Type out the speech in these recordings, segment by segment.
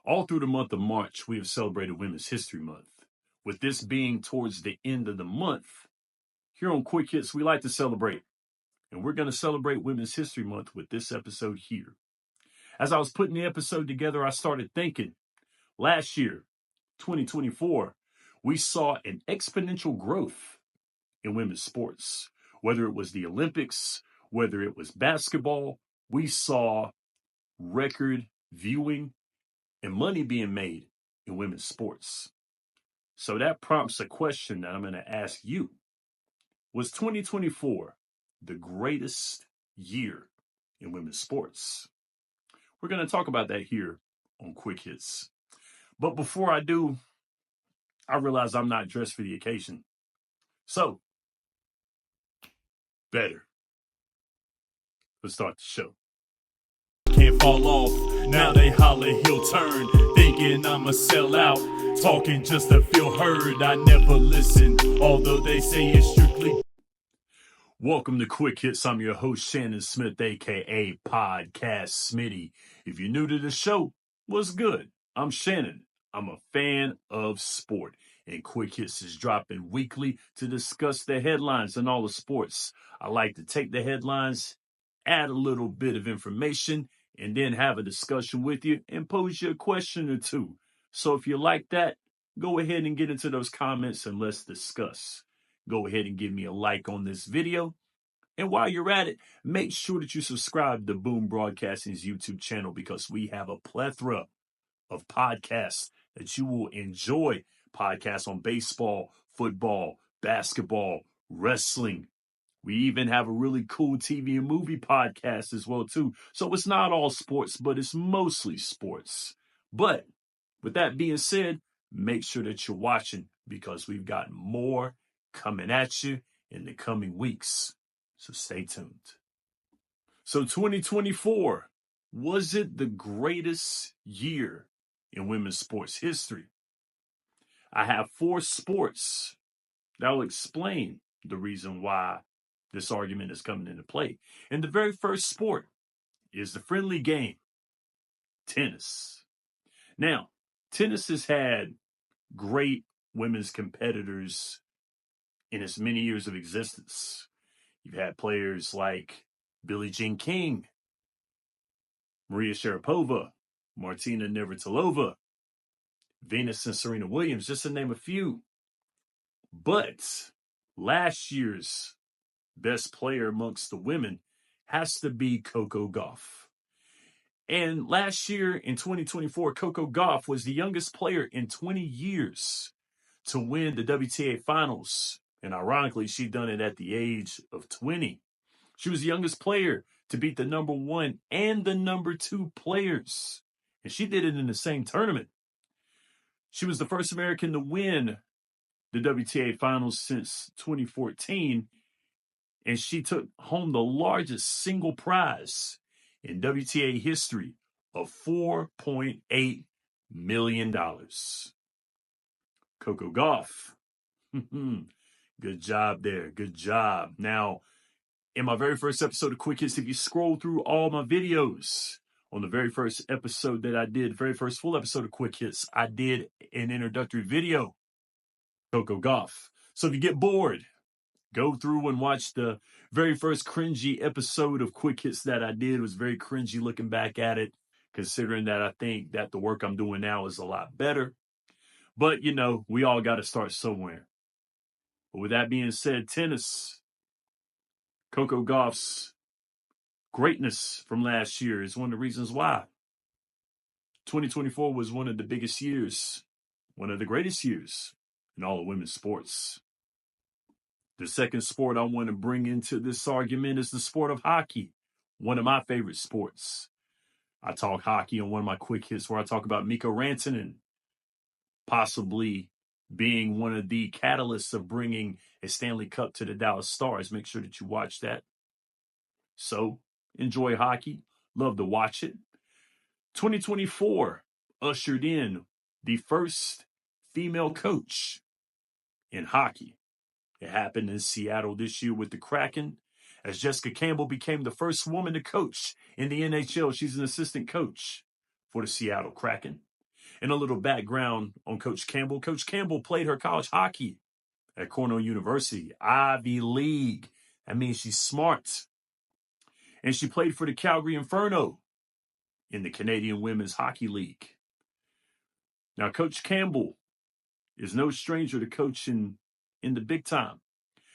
All through the month of March, we have celebrated Women's History Month. With this being towards the end of the month, here on Quick Hits, we like to celebrate. And we're going to celebrate Women's History Month with this episode here. As I was putting the episode together, I started thinking, last year, 2024, we saw an exponential growth in women's sports. Whether it was the Olympics, whether it was basketball, we saw record viewing and money being made in women's sports. So that prompts a question that I'm going to ask you. Was 2024 the greatest year in women's sports? We're going to talk about that here on Quick Hits. But before I do, I realize I'm not dressed for the occasion. So, better. Let's start the show. Can't fall off, now they holler he'll turn, thinking I'ma sell out, talking just to feel heard. I never listen, although they say it's strictly. Welcome to Quick Hits. I'm your host, Shannon Smith, aka Podcast Smitty. If you're new to the show, what's good? I'm Shannon. I'm a fan of sport, and Quick Hits is dropping weekly to discuss the headlines in all the sports. I like to take the headlines, add a little bit of information, and then have a discussion with you and pose you a question or two. So if you like that, go ahead and get into those comments and let's discuss. Go ahead and give me a like on this video. And while you're at it, make sure that you subscribe to Boom Broadcasting's YouTube channel because we have a plethora of podcasts that you will enjoy. Podcasts on baseball, football, basketball, wrestling. We even have a really cool TV and movie podcast as well, too. So it's not all sports, but it's mostly sports. But with that being said, make sure that you're watching because we've got more coming at you in the coming weeks. So stay tuned. So 2024, was it the greatest year in women's sports history? I have 4 sports that will explain the reason why this argument is coming into play. And the very first sport is the friendly game, tennis. Now, tennis has had great women's competitors in its many years of existence. You've had players like Billie Jean King, Maria Sharapova, Martina Navratilova, Venus and Serena Williams, just to name a few. But last year's best player amongst the women has to be Coco Gauff. And last year in 2024, Coco Gauff was the youngest player in 20 years to win the WTA finals. And ironically, she done it at the age of 20. She was the youngest player to beat the number 1 and the number 2 players. And she did it in the same tournament. She was the first American to win the WTA finals since 2014. And she took home the largest single prize in WTA history of $4.8 million. Coco Gauff. Good job there. Good job. Now, in my very first episode of Quick Hits, if you scroll through all my videos, on the very first episode that I did, very first full episode of Quick Hits, I did an introductory video, Coco Gauff. So if you get bored, go through and watch the very first cringy episode of Quick Hits that I did. It was very cringy looking back at it, considering that I think that the work I'm doing now is a lot better. But, you know, we all got to start somewhere. But with that being said, tennis, Coco Gauff's greatness from last year is one of the reasons why 2024 was one of the biggest years, one of the greatest years in all of women's sports. The second sport I want to bring into this argument is the sport of hockey, one of my favorite sports. I talk hockey on one of my Quick Hits where I talk about Mikko Rantanen possibly being one of the catalysts of bringing a Stanley Cup to the Dallas Stars. Make sure that you watch that. So, enjoy hockey. Love to watch it. 2024 ushered in the first female coach in hockey. It happened in Seattle this year with the Kraken, as Jessica Campbell became the first woman to coach in the NHL. She's an assistant coach for the Seattle Kraken. And a little background on Coach Campbell. Coach Campbell played her college hockey at Cornell University, Ivy League. That means she's smart. And she played for the Calgary Inferno in the Canadian Women's Hockey League. Now, Coach Campbell is no stranger to coaching in the big time.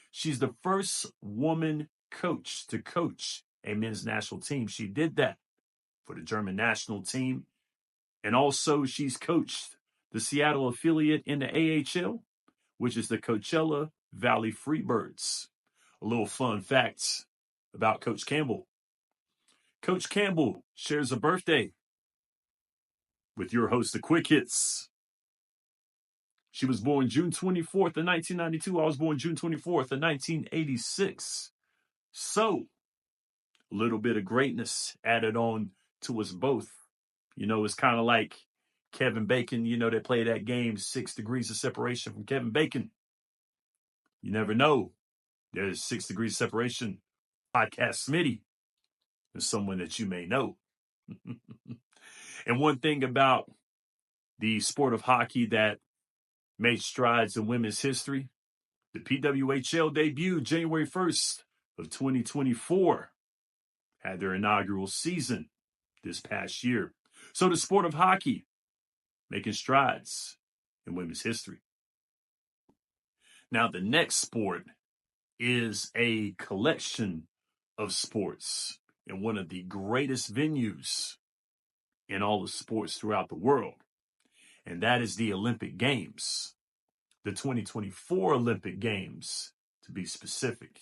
She's the first woman coach to coach a men's national team. She did that for the German national team. And also she's coached the Seattle affiliate in the AHL, which is the Coachella Valley Freebirds. A little fun fact about Coach Campbell. Coach Campbell shares a birthday with your host of Quick Hits. She was born June 24th of 1992. I was born June 24th of 1986. So, a little bit of greatness added on to us both. You know, it's kind of like Kevin Bacon, you know, they play that game, 6 Degrees of Separation from Kevin Bacon. You never know. There's 6 Degrees of Separation. Podcast Smitty is someone that you may know. And one thing about the sport of hockey that made strides in women's history, the PWHL debuted January 1st of 2024, had their inaugural season this past year. So the sport of hockey making strides in women's history. Now, the next sport is a collection of sports in one of the greatest venues in all of sports throughout the world, and that is the Olympic Games, the 2024 Olympic Games, to be specific.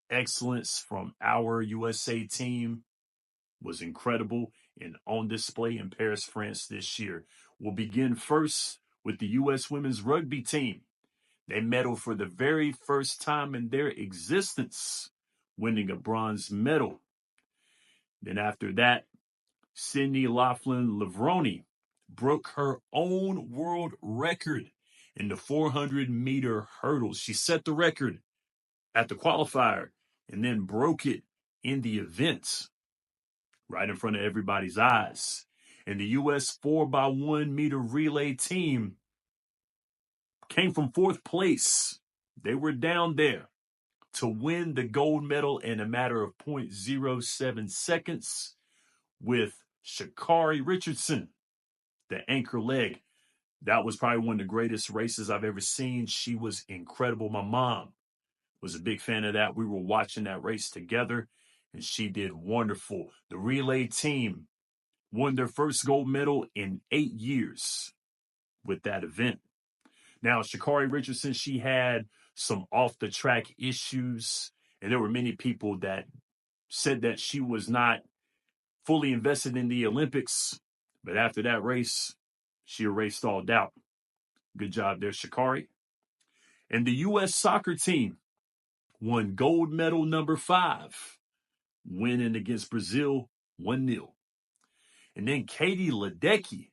Excellence from our USA team was incredible and on display in Paris, France this year. We'll begin first with the U.S. women's rugby team. They medaled for the very first time in their existence, winning a bronze medal. Then after that, Sydney Laughlin-Levrone broke her own world record in the 400-meter hurdles. She set the record at the qualifier and then broke it in the event right in front of everybody's eyes. And the U.S. 4x1 meter relay team came from 4th place. They were down there to win the gold medal in a matter of 0.07 seconds with Sha'Carri Richardson, the anchor leg. That was probably one of the greatest races I've ever seen. She was incredible. My mom was a big fan of that. We were watching that race together, and she did wonderful. The relay team won their first gold medal in 8 years with that event. Now, Sha'Carri Richardson, she had some off-the-track issues, and there were many people that said that she was not fully invested in the Olympics. But after that race, she erased all doubt. Good job there, Sha'Carri. And the U.S. soccer team won gold medal number 5, winning against Brazil 1-0. And then Katie Ledecky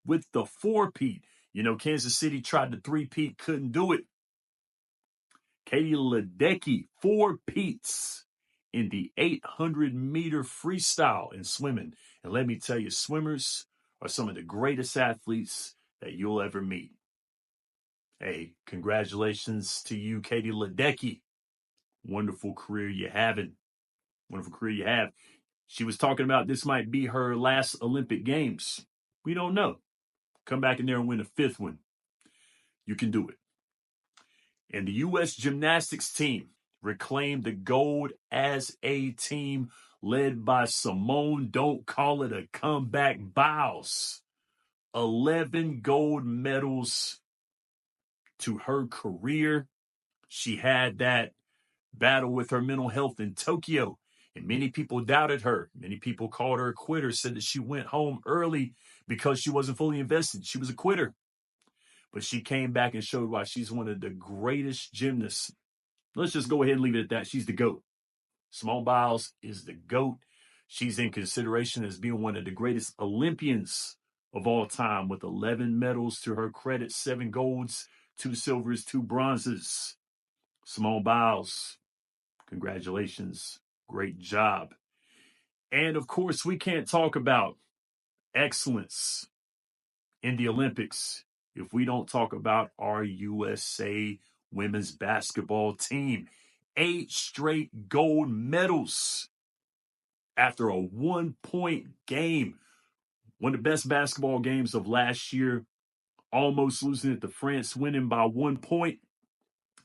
with the 4-peat. You know, Kansas City tried the 3-peat, couldn't do it. Katie Ledecky, 4 peats in the 800-meter freestyle in swimming. And let me tell you, swimmers are some of the greatest athletes that you'll ever meet. Hey, congratulations to you, Katie Ledecky. Wonderful career you're having. Wonderful career you have. She was talking about this might be her last Olympic Games. We don't know. Come back in there and win a 5th one. You can do it. And the U.S. gymnastics team reclaimed the gold as a team led by Simone. Don't call it a comeback, Biles. 11 gold medals to her career. She had that battle with her mental health in Tokyo, and many people doubted her. Many people called her a quitter, said that she went home early because she wasn't fully invested. She was a quitter. But she came back and showed why she's one of the greatest gymnasts. Let's just go ahead and leave it at that. She's the GOAT. Simone Biles is the GOAT. She's in consideration as being one of the greatest Olympians of all time with 11 medals to her credit, 7 golds, 2 silvers, 2 bronzes. Simone Biles, congratulations. Great job. And of course, we can't talk about excellence in the Olympics if we don't talk about our USA women's basketball team. 8 straight gold medals after a 1-point game. One of the best basketball games of last year, almost losing it to France, winning by 1 point.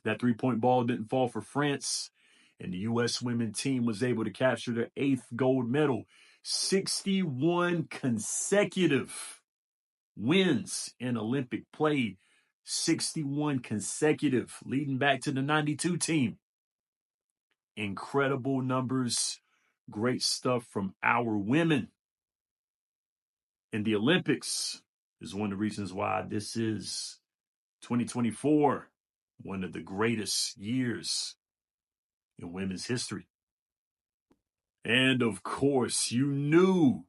That 3-point ball didn't fall for France, and the U.S. women's team was able to capture their 8th gold medal. 61 consecutive wins in Olympic play. 61 consecutive, leading back to the 92 team. Incredible numbers. Great stuff from our women. In the Olympics is one of the reasons why this is 2024, one of the greatest years in women's history. And of course, you knew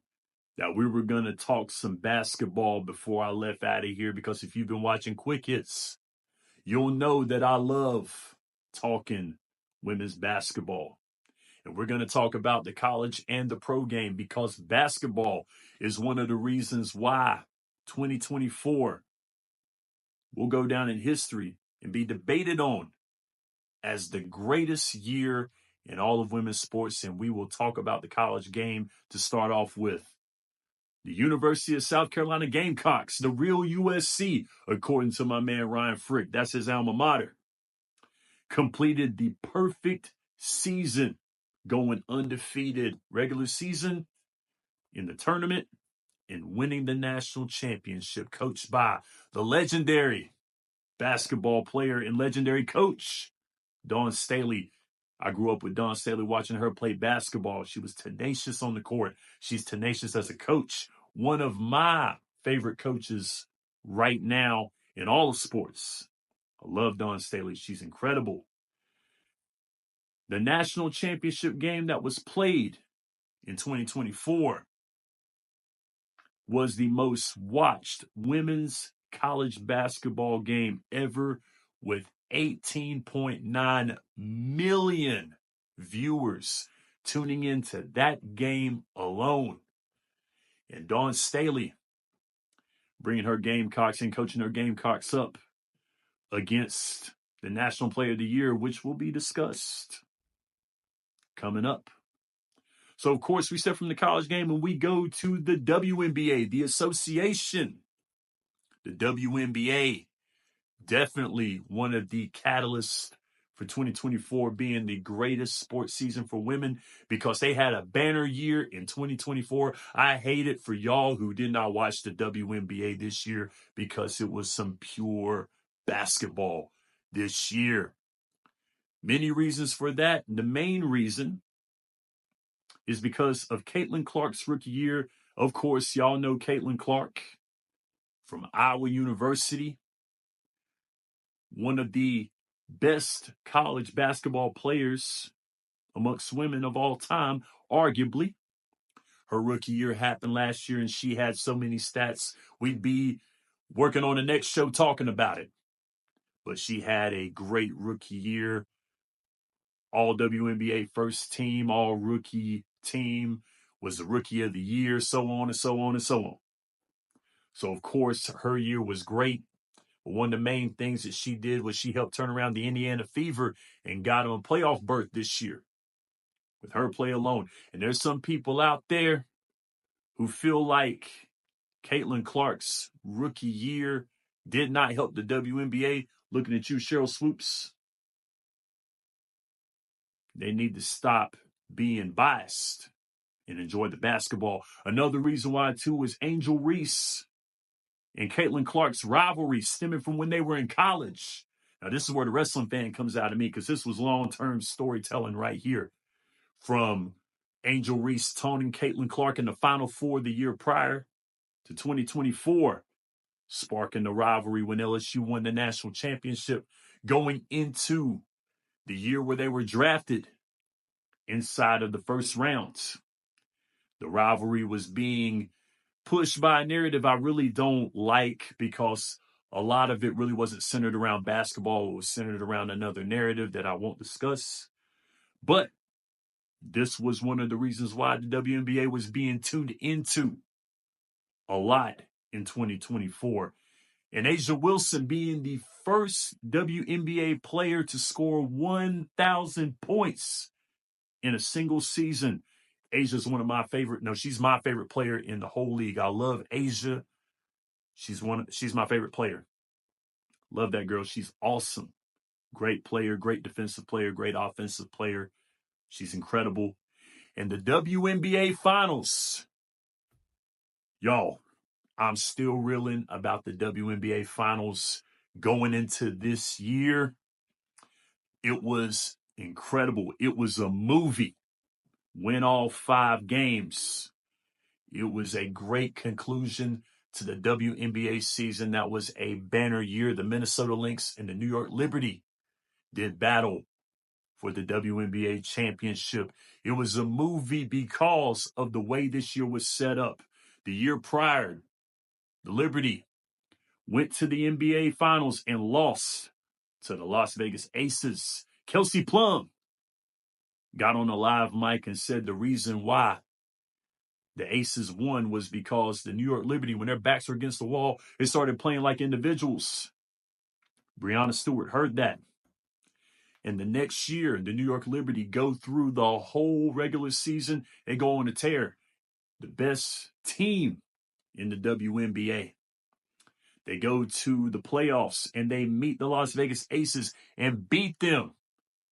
that we were going to talk some basketball before I left out of here, because if you've been watching Quick Hits, you'll know that I love talking women's basketball. And we're going to talk about the college and the pro game, because basketball is one of the reasons why 2024 will go down in history and be debated on as the greatest year in all of women's sports. And we will talk about the college game to start off with. The University of South Carolina Gamecocks, the real USC, according to my man Ryan Frick, that's his alma mater, completed the perfect season, going undefeated regular season, in the tournament, and winning the national championship, coached by the legendary basketball player and legendary coach, Dawn Staley. I grew up with Dawn Staley, watching her play basketball. She was tenacious on the court. She's tenacious as a coach. One of my favorite coaches right now in all of sports. I love Dawn Staley. She's incredible. The national championship game that was played in 2024 was the most watched women's college basketball game ever, with 18.9 million viewers tuning into that game alone. And Dawn Staley bringing her Gamecocks and coaching her Gamecocks up against the National Player of the Year, which will be discussed coming up. So, of course, we step from the college game and we go to the WNBA, the association. The WNBA, definitely one of the catalysts for 2024 being the greatest sports season for women, because they had a banner year in 2024. I hate it for y'all who did not watch the WNBA this year, because it was some pure basketball this year. Many reasons for that. The main reason is because of Caitlin Clark's rookie year. Of course, y'all know Caitlin Clark from Iowa University, one of the best college basketball players amongst women of all time, arguably. Her rookie year happened last year, and she had so many stats, we'd be working on the next show talking about it. But she had a great rookie year, all WNBA first team, all rookie team, was the rookie of the year, so on and so on and so on. So, of course, her year was great. But one of the main things that she did was she helped turn around the Indiana Fever and got them a playoff berth this year with her play alone. And there's some people out there who feel like Caitlin Clark's rookie year did not help the WNBA. Looking at you, Cheryl Swoops. They need to stop being biased and enjoy the basketball. Another reason why, too, is Angel Reese and Caitlin Clark's rivalry stemming from when they were in college. Now, this is where the wrestling fan comes out of me, because this was long-term storytelling right here. From Angel Reese taunting Caitlin Clark in the Final Four the year prior to 2024, sparking the rivalry when LSU won the national championship, going into the year where they were drafted inside of the first round. The rivalry was being pushed by a narrative I really don't like, because a lot of it really wasn't centered around basketball. It was centered around another narrative that I won't discuss. But this was one of the reasons why the WNBA was being tuned into a lot in 2024. And A'ja Wilson being the first WNBA player to score 1,000 points in a single season. Asia's one of my favorite. No, she's my favorite player in the whole league. I love A'ja. She's my favorite player. Love that girl. She's awesome. Great player, great defensive player, great offensive player. She's incredible. And the WNBA finals. Y'all, I'm still reeling about the WNBA finals going into this year. It was incredible. It was a movie. Win all 5 games. It was a great conclusion to the WNBA season. That was a banner year. The Minnesota Lynx and the New York Liberty did battle for the WNBA championship. It was a movie because of the way this year was set up. The year prior, the Liberty went to the NBA Finals and lost to the Las Vegas Aces. Kelsey Plum got on a live mic and said the reason why the Aces won was because the New York Liberty, when their backs were against the wall, they started playing like individuals. Breanna Stewart heard that. And the next year, the New York Liberty go through the whole regular season. They go on a tear. The best team in the WNBA. They go to the playoffs and they meet the Las Vegas Aces and beat them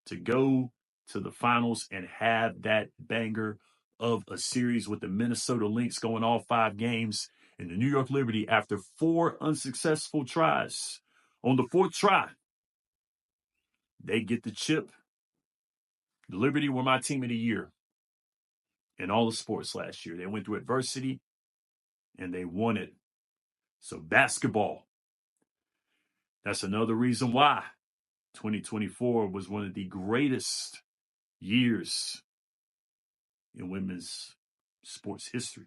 to go to the finals and have that banger of a series with the Minnesota Lynx going all 5 games. And the New York Liberty, after 4 unsuccessful tries, on the 4th try, they get the chip. The Liberty were my team of the year in all the sports last year. They went through adversity and they won it. So basketball, that's another reason why 2024 was one of the greatest years in women's sports history.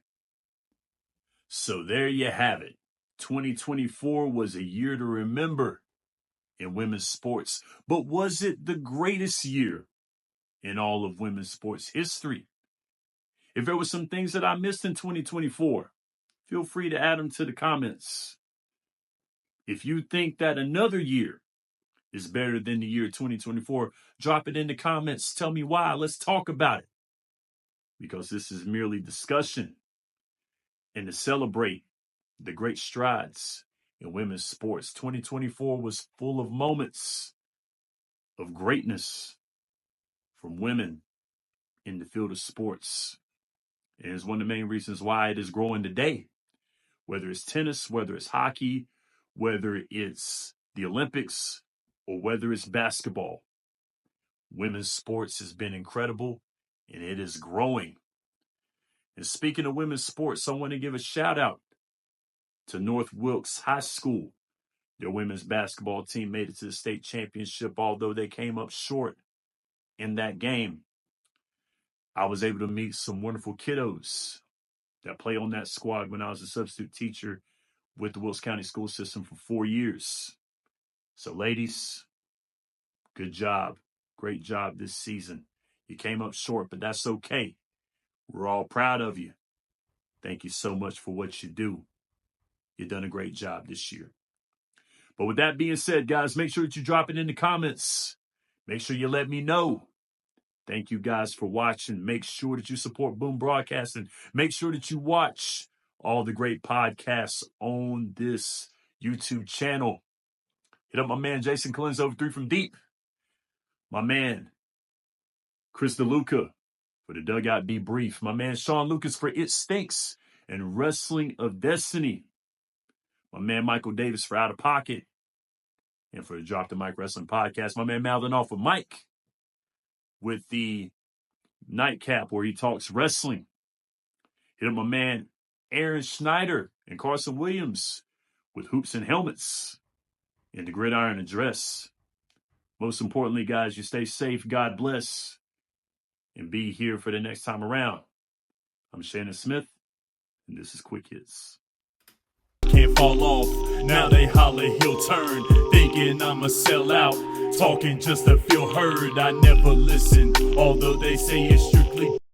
So there you have it. 2024 was a year to remember in women's sports. But was it the greatest year in all of women's sports history? If there were some things that I missed in 2024, feel free to add them to the comments. If you think that another year is better than the year 2024, drop it in the comments. Tell me why. Let's talk about it. Because this is merely discussion and to celebrate the great strides in women's sports. 2024 was full of moments of greatness from women in the field of sports. And it's one of the main reasons why it is growing today. Whether it's tennis, whether it's hockey, whether it's the Olympics, or whether it's basketball. Women's sports has been incredible, and it is growing. And speaking of women's sports, I want to give a shout out to North Wilkes High School. Their women's basketball team made it to the state championship, although they came up short in that game. I was able to meet some wonderful kiddos that play on that squad when I was a substitute teacher with the Wilkes County school system for 4 years. So ladies, good job. Great job this season. You came up short, but that's okay. We're all proud of you. Thank you so much for what you do. You've done a great job this year. But with that being said, guys, make sure that you drop it in the comments. Make sure you let me know. Thank you guys for watching. Make sure that you support Boom Broadcasting. Make sure that you watch all the great podcasts on this YouTube channel. Hit up my man Jason Collins over 3 from Deep. My man Chris DeLuca for the Dugout Be Brief. My man Sean Lucas for It Stinks and Wrestling of Destiny. My man Michael Davis for Out of Pocket. And for the Drop the Mic Wrestling Podcast, my man Malvin off with Mike with the Nightcap where he talks wrestling. Hit up my man Aaron Schneider and Carson Williams with Hoops and Helmets and the Gridiron Address. Most importantly, guys, you stay safe, God bless, and be here for the next time around. I'm Shannon Smith, and this is Quick Hits. Can't fall off, now they holler he'll turn, thinking I'ma sell out, talking just to feel heard. I never listen, although they say it's strictly